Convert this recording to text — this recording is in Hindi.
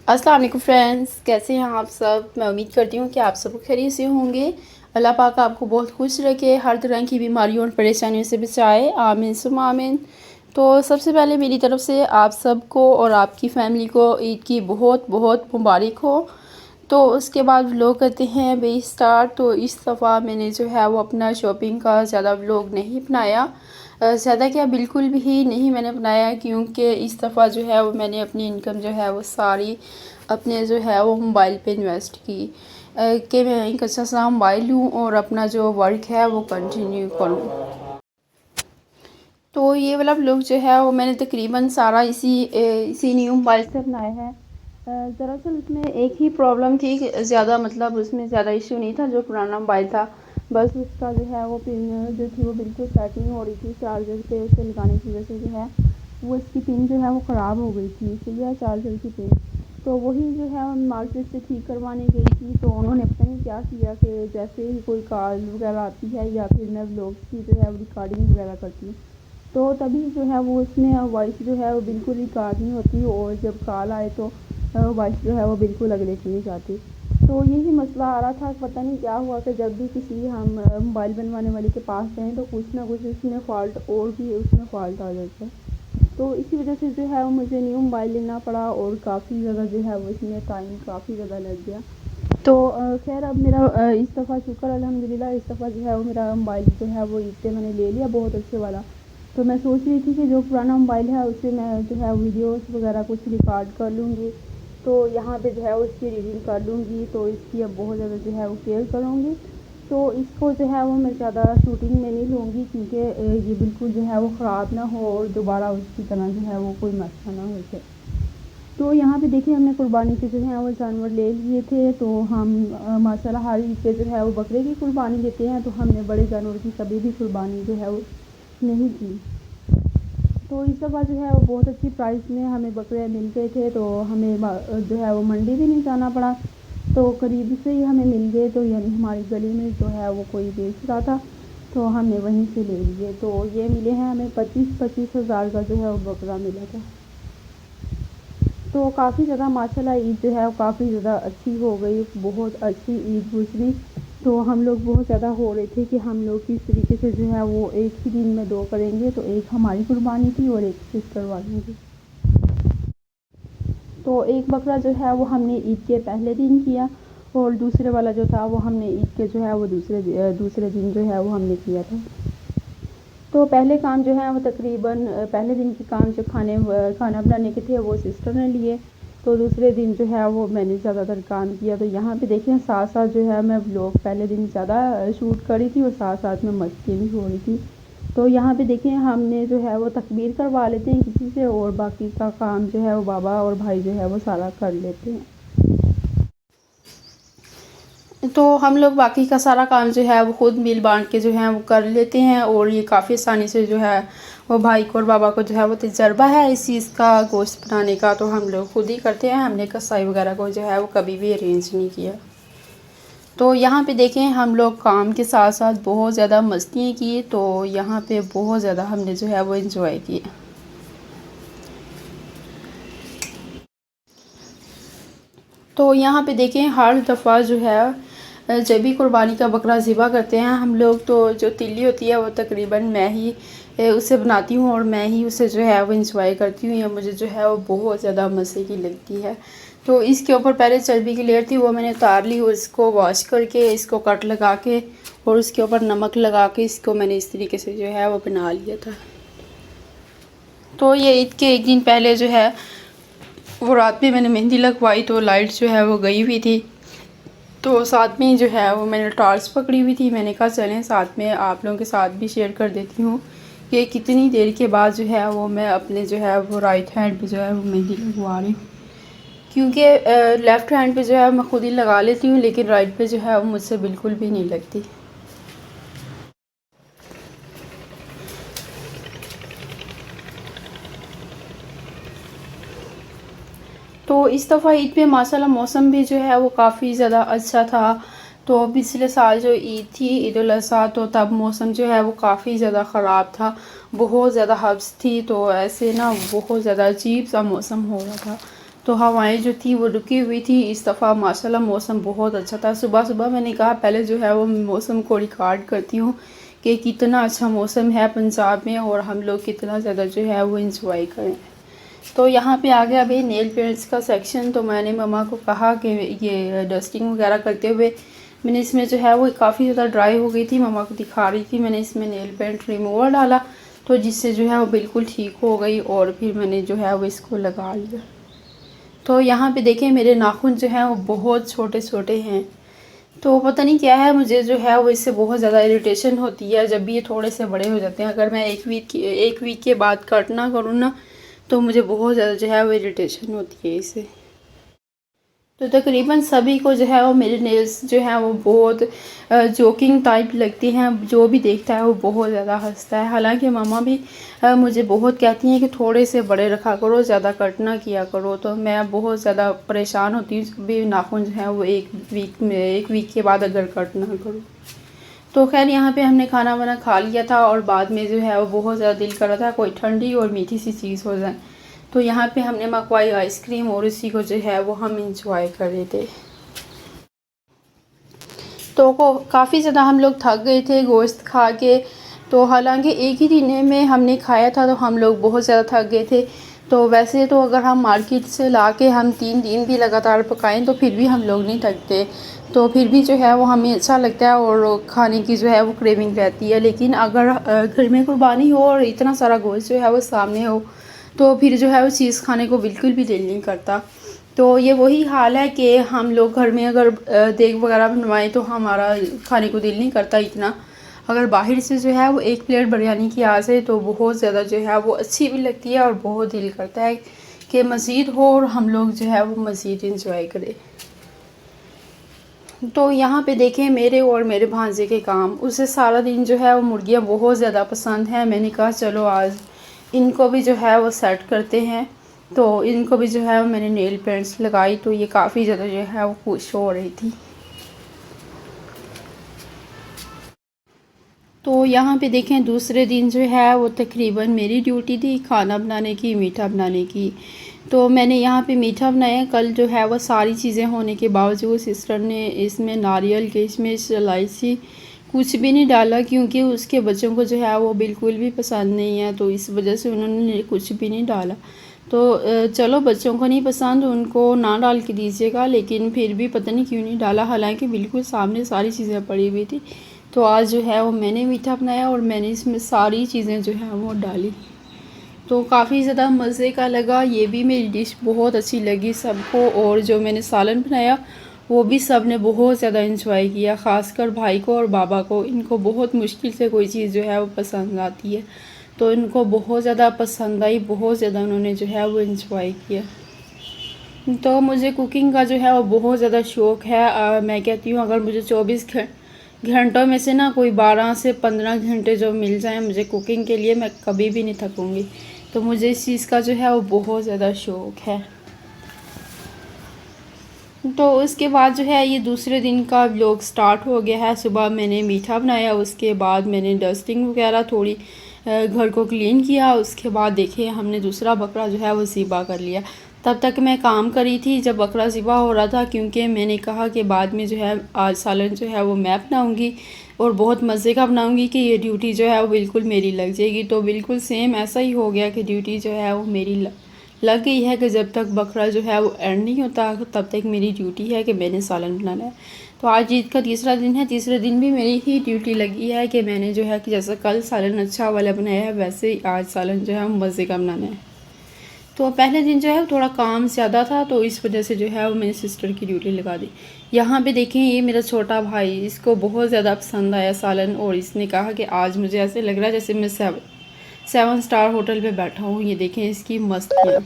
अस्सलाम वालेकुम फ्रेंड्स, कैसे हैं आप सब। मैं उम्मीद करती हूँ कि आप सब खैरियत से होंगे। अल्लाह पाक आपको बहुत खुश रखे, हर तरह की बीमारियों और परेशानियों से बचाए, आमीन सुम्मा आमीन। तो सबसे पहले मेरी तरफ़ से आप सबको और आपकी फ़ैमिली को ईद की बहुत बहुत मुबारक हो। तो उसके बाद व्लॉग करते हैं बे स्टार्ट। तो इस दफ़ा मैंने जो है वो अपना शॉपिंग का ज़्यादा व्लॉग नहीं बनाया, ज़्यादा क्या बिल्कुल भी नहीं मैंने बनाया, क्योंकि इस दफ़ा जो है वो मैंने अपनी इनकम जो है वो सारी अपने जो है वो मोबाइल पे इन्वेस्ट की, कि मैं एक अच्छा सा मोबाइल लूँ और अपना जो वर्क है वो कंटिन्यू करूँ। तो ये वाला व्लॉग जो है वो मैंने तकरीबन सारा इसी न्यू मोबाइल से बनाया है। दरअसल उसमें एक ही प्रॉब्लम थी कि ज़्यादा मतलब उसमें ज़्यादा इशू नहीं था। जो पुराना मोबाइल था बस उसका जो है वो पिन जो थी वो बिल्कुल सेट नहीं हो रही थी। चार्जर पे उसे लगाने की वजह से जो है वो इसकी पिन जो है वो ख़राब हो गई थी, सही है, चार्जर की पिन। तो वही जो है मार्केट से ठीक करवाने गई थी, तो उन्होंने पता नहीं क्या किया कि जैसे ही कोई कॉल वगैरह आती है या फिर मैं व्लॉग्स की जो है रिकॉर्डिंग वगैरह करती हूँ, तो तभी जो है वो उसमें वॉइस जो है वो बिल्कुल रिकॉर्ड नहीं होती, और जब कॉल आए तो वॉइस जो है वो बिल्कुल अगले की नहीं जाती। तो यही मसला आ रहा था। पता नहीं क्या हुआ कि जब भी किसी हम मोबाइल बनवाने वाले के पास जाएँ तो कुछ ना कुछ उसमें फ़ॉल्ट और भी उसमें फ़ॉल्ट आ जाता है। तो इसी वजह से जो है वो मुझे न्यू मोबाइल लेना पड़ा, और काफ़ी ज़्यादा जो है वो इसमें टाइम काफ़ी ज़्यादा लग गया। तो खैर अब मेरा इस दफ़ा शुक्र अल्हम्दुलिल्लाह, इस दफ़ा जो है वो मेरा मोबाइल जो है वो ईद पे मैंने ले लिया, बहुत अच्छे वाला। तो मैं सोच रही थी कि जो पुराना मोबाइल है उससे मैं जो है वीडियोस वगैरह कुछ रिकॉर्ड कर लूँगी, तो यहाँ पे जो है उसकी रीडिंग कर लूँगी, तो इसकी अब बहुत ज़्यादा जो है वो केयर करूँगी। तो इसको जो है वो मैं ज़्यादा शूटिंग में नहीं लूँगी, क्योंकि ये बिल्कुल जो है वो ख़राब ना हो और दोबारा उसकी तरह जो है वो कोई मसला ना हो जाए। तो यहाँ पे देखिए हमने कुर्बानी के जो है वो जानवर ले लिए थे। तो हम माशाल्लाह हर ईद पे जो है वो बकरे की कुर्बानी देते हैं, तो हमने बड़े जानवर की कभी भी कुर्बानी जो है वो नहीं की। तो इस दफ़ा जो है वो बहुत अच्छी प्राइस में हमें बकरे मिल गए थे, तो हमें जो है वो मंडी भी नहीं जाना पड़ा, तो करीब से ही हमें मिल गए। तो यानी हमारी गली में जो है वो कोई बेच रहा था, तो हमने वहीं से ले लिए। तो ये मिले हैं हमें 25-25 हज़ार का जो है वो बकरा मिला था। तो काफ़ी ज़्यादा माशाल्लाह ईद जो है वो काफ़ी ज़्यादा अच्छी हो गई, बहुत अच्छी ईद गुजरी। तो हम लोग बहुत ज़्यादा हो रहे थे कि हम लोग किस तरीके से जो है वो एक ही दिन में 2 करेंगे, तो एक हमारी कुर्बानी थी और एक सिस्टर वालों की। तो एक बकरा जो है वो हमने ईद के पहले दिन किया, और दूसरे वाला जो था वो हमने ईद के जो है वो दूसरे दिन जो है वो हमने किया था। तो पहले काम जो है वो तकरीबन पहले दिन के काम जो खाना बनाने के थे वो सिस्टर ने लिए, तो दूसरे दिन जो है वो मैंने ज़्यादातर काम किया। तो यहाँ पे देखें साथ साथ जो है मैं व्लॉग पहले दिन ज़्यादा शूट करी थी और साथ साथ में मस्ती भी हो रही थी। तो यहाँ पे देखें हमने जो है वो तकबीर करवा लेते हैं किसी से, और बाकी का काम जो है वो बाबा और भाई जो है वो सारा कर लेते हैं। तो हम लोग बाकी का सारा काम जो है वो खुद मिल बांट के जो है वो कर लेते हैं, और ये काफ़ी आसानी से जो है वो भाई को और बाबा को जो है वो तजर्बा है इस चीज़ का, गोश्त बनाने का, तो हम लोग खुद ही करते हैं। हमने कसाई वगैरह को जो है वो कभी भी अरेंज नहीं किया। तो यहाँ पे देखें हम लोग काम के साथ साथ बहुत ज़्यादा मस्ती की, तो यहाँ पे बहुत ज़्यादा हमने जो है वो इन्जॉय किया। तो यहाँ पे देखें हर दफ़ा जो है जब भी कुर्बानी का बकरा ज़िबा करते हैं हम लोग, तो जो तिल्ली होती है वो तकरीबन मैं ही उसे बनाती हूँ, और मैं ही उसे जो है वो इंजॉय करती हूँ, या मुझे जो है वो बहुत ज़्यादा मज़े की लगती है। तो इसके ऊपर पहले चर्बी की लेयर थी वो मैंने उतार ली, और इसको वॉश करके इसको कट लगा के और उसके ऊपर नमक लगा के इसको मैंने इस तरीके से जो है वो बना लिया था। तो ये ईद के एक दिन पहले जो है वो रात में मैंने मेहंदी लगवाई, तो लाइट जो है वो गई हुई थी, तो साथ में जो है वो मैंने टॉर्च पकड़ी हुई थी। मैंने कहा चलें साथ में आप लोगों के साथ भी शेयर कर देती हूँ कि कितनी देर के बाद जो है वो मैं अपने जो है वो राइट हैंड पे जो है वो मेहंदी लगवा रही हूँ, क्योंकि लेफ़्ट हैंड पे जो है मैं खुद ही लगा लेती हूँ, लेकिन राइट पे जो है वो मुझसे बिल्कुल भी नहीं लगती। तो इस दफ़ा ईद पे माशाल्लाह मौसम भी जो है वो काफ़ी ज़्यादा अच्छा था। तो पिछले साल जो ईद थी ईद उल अज़हा, तो तब मौसम जो है वो काफ़ी ज़्यादा ख़राब था, बहुत ज़्यादा हब्स थी, तो ऐसे ना बहुत ज़्यादा अजीब सा मौसम हो रहा था। तो हवाएं जो थी वो रुकी हुई थी। इस दफ़ा माशाल्लाह मौसम बहुत अच्छा था। सुबह सुबह मैंने कहा पहले जो है वो मौसम को रिकॉर्ड करती हूँ कि कितना अच्छा मौसम है पंजाब में और हम लोग कितना ज़्यादा जो है वो इंजॉय करें। तो यहाँ पे आ गया अभी नेल पेंट्स का सेक्शन। तो मैंने मम्मा को कहा कि ये डस्टिंग वगैरह करते हुए मैंने इसमें जो है वो काफ़ी ज़्यादा ड्राई हो गई थी, मम्मा को दिखा रही थी। मैंने इसमें नेल पेंट रिमूवर डाला तो जिससे जो है वो बिल्कुल ठीक हो गई और फिर मैंने जो है वो इसको लगा लिया। तो यहाँ पे देखें मेरे नाखून जो हैं वो बहुत छोटे छोटे हैं। तो पता नहीं क्या है, मुझे जो है वो इससे बहुत ज़्यादा इरिटेशन होती है जब भी ये थोड़े से बड़े हो जाते हैं। अगर मैं एक वीक के बाद कट ना करूँ ना तो मुझे बहुत ज़्यादा जो है वो इरिटेशन होती है इससे। तो तकरीबन सभी को जो है वो मेरे नेल्स जो हैं वो बहुत जोकिंग टाइप लगती हैं। जो भी देखता है वो बहुत ज़्यादा हंसता है। हालांकि मामा भी मुझे बहुत कहती हैं कि थोड़े से बड़े रखा करो, ज़्यादा कट ना किया करो। तो मैं बहुत ज़्यादा परेशान होती हूँ जब भी नाखून जो है वो एक वीक के बाद अगर कट ना करूँ। तो खैर यहाँ पे हमने खाना वाना खा लिया था और बाद में जो है वो बहुत ज़्यादा दिल कर रहा था कोई ठंडी और मीठी सी चीज़ हो जाए। तो यहाँ पे हमने मंगवाई आइसक्रीम और इसी को जो है वो हम इंजॉय कर रहे थे। तो काफ़ी ज़्यादा हम लोग थक गए थे गोश्त खा के। तो हालांकि एक ही दिन में हमने खाया था तो हम लोग बहुत ज़्यादा थक गए थे। तो वैसे तो अगर हम मार्केट से ला के हम 3 दिन भी लगातार पकाएं तो फिर भी हम लोग नहीं थकते। तो फिर भी जो है वो हमें अच्छा लगता है और खाने की जो है वो क्रेविंग रहती है। लेकिन अगर घर में कुर्बानी हो और इतना सारा गोश्त जो है वो सामने हो तो फिर जो है वो चीज़ खाने को बिल्कुल भी दिल नहीं करता। तो ये वही हाल है कि हम लोग घर में अगर देग वगैरह बनवाएं तो हमारा खाने को दिल नहीं करता इतना। अगर बाहर से जो है वो एक प्लेट बिरयानी की आ जाए तो बहुत ज़्यादा जो है वो अच्छी भी लगती है और बहुत दिल करता है कि मज़ीद हो और हम लोग जो है वो मज़ीद इंजॉय करें। तो यहाँ पे देखें मेरे और मेरे भांजे के काम। उसे सारा दिन जो है वो मुर्गियाँ बहुत ज़्यादा पसंद हैं। मैंने कहा चलो आज इनको भी जो है वो सेट करते हैं। तो इनको भी जो है मैंने नेल पेंट्स लगाई तो ये काफ़ी ज़्यादा जो है वो खुश हो रही थी। तो यहाँ पे देखें दूसरे दिन जो है वो तकरीबन मेरी ड्यूटी थी खाना बनाने की, मीठा बनाने की। तो मैंने यहाँ पे मीठा बनाया। कल जो है वो सारी चीज़ें होने के बावजूद सिस्टर ने इसमें नारियल, किशमिश, इलायची कुछ भी नहीं डाला क्योंकि उसके बच्चों को जो है वो बिल्कुल भी पसंद नहीं है। तो इस वजह से उन्होंने कुछ भी नहीं डाला। तो चलो बच्चों को नहीं पसंद उनको ना डाल के दीजिएगा, लेकिन फिर भी पता नहीं क्यों नहीं डाला, हालांकि बिल्कुल सामने सारी चीज़ें पड़ी हुई थी। तो आज जो है वो मैंने मीठा बनाया और मैंने इसमें सारी चीज़ें जो है वो डाली। तो काफ़ी ज़्यादा मज़े का लगा। ये भी मेरी डिश बहुत अच्छी लगी सबको। और जो मैंने सालन बनाया वो भी सब ने बहुत ज़्यादा इंजॉय किया, ख़ासकर भाई को और बाबा को। इनको बहुत मुश्किल से कोई चीज़ जो है वो पसंद आती है, तो इनको बहुत ज़्यादा पसंद आई, बहुत ज़्यादा उन्होंने जो है वो इंजॉय किया। तो मुझे कुकिंग का जो है वो बहुत ज़्यादा शौक़ है। मैं कहती हूँ अगर मुझे 24 घंटों में से ना कोई 12 से 15 घंटे जो मिल जाए मुझे कुकिंग के लिए, मैं कभी भी नहीं थकूँगी। तो मुझे इस चीज़ का जो है वो बहुत ज़्यादा शौक़ है। तो उसके बाद जो है ये दूसरे दिन का व्लॉग स्टार्ट हो गया है। सुबह मैंने मीठा बनाया, उसके बाद मैंने डस्टिंग वगैरह थोड़ी घर को क्लीन किया। उसके बाद देखिए हमने दूसरा बकरा जो है वो ज़िबा कर लिया। तब तक मैं काम करी थी जब बकरा ज़िबा हो रहा था, क्योंकि मैंने कहा कि बाद में जो है आज सालन जो है वो मैं बनाऊँगी और बहुत मज़े का बनाऊँगी कि ये ड्यूटी जो है वो बिल्कुल मेरी लग जाएगी। तो बिल्कुल सेम ऐसा ही हो गया कि ड्यूटी जो है वो मेरी लग गई है कि जब तक बकरा जो है वो एंड नहीं होता तब तक मेरी ड्यूटी है कि मैंने सालन बनाना है। तो आज ईद का तीसरा दिन है, तीसरे दिन भी मेरी ही ड्यूटी लगी है कि मैंने जो है कि जैसा कल सालन अच्छा वाला बनाया है वैसे ही आज सालन जो है मज़े का बनाना है। तो पहले दिन जो है थोड़ा काम ज़्यादा था तो इस वजह से जो है वो मैंने सिस्टर की ड्यूटी लगा दी। यहाँ पे देखें ये मेरा छोटा भाई, इसको बहुत ज़्यादा पसंद आया सालन और इसने कहा कि आज मुझे ऐसे लग रहा है जैसे मैं 7 स्टार होटल पे बैठा हूँ। ये देखें इसकी मस्तियाँ।